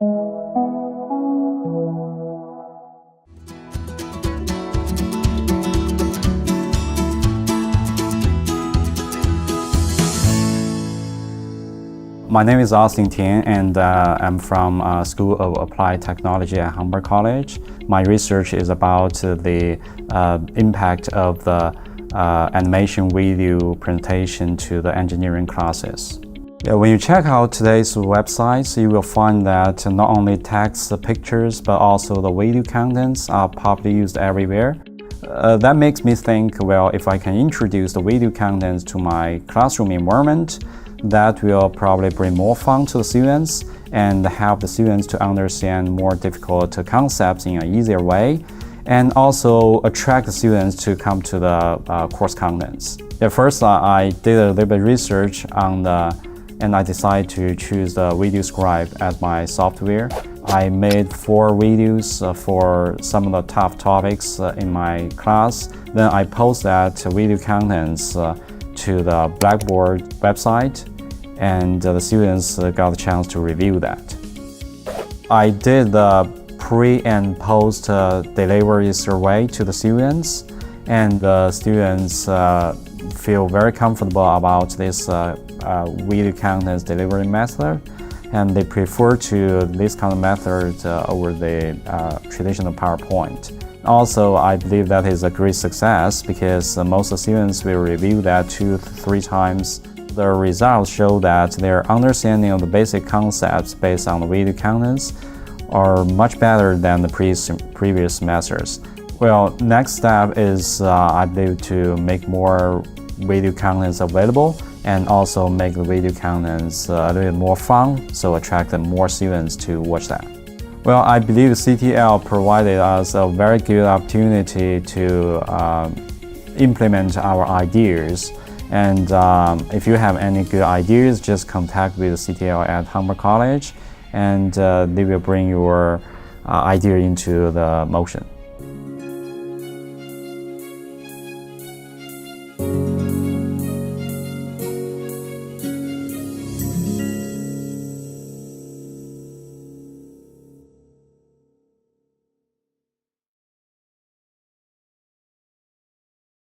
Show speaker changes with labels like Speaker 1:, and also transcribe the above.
Speaker 1: My name is Austin Tian, and I'm from School of Applied Technology at Humber College. My research is about the impact of the animation video presentation to the engineering classes. When you check out today's websites, you will find that not only text, pictures, but also the video contents are popularly used everywhere. That makes me think, well, if I can introduce the video contents to my classroom environment, that will probably bring more fun to the students and help the students to understand more difficult concepts in an easier way, and also attract the students to come to the course contents. At first, I did a little bit of research on and I decided to choose the VideoScribe as my software. I made 4 videos for some of the top topics in my class. Then I post that video contents to the Blackboard website, and the students got a chance to review that. I did the pre and post delivery survey to the students, and the students feel very comfortable about this video contents delivery method, and they prefer to this kind of method over the traditional PowerPoint. Also, I believe that is a great success because most of the students will review that 2 to 3 times. The results show that their understanding of the basic concepts based on the video contents are much better than the previous methods. Well, next step is I believe to make more video contents available and also make the video contents a little bit more fun, so attract more students to watch that. Well, I believe CTL provided us a very good opportunity to implement our ideas. And if you have any good ideas, just contact with CTL at Humber College, and they will bring your idea into the motion.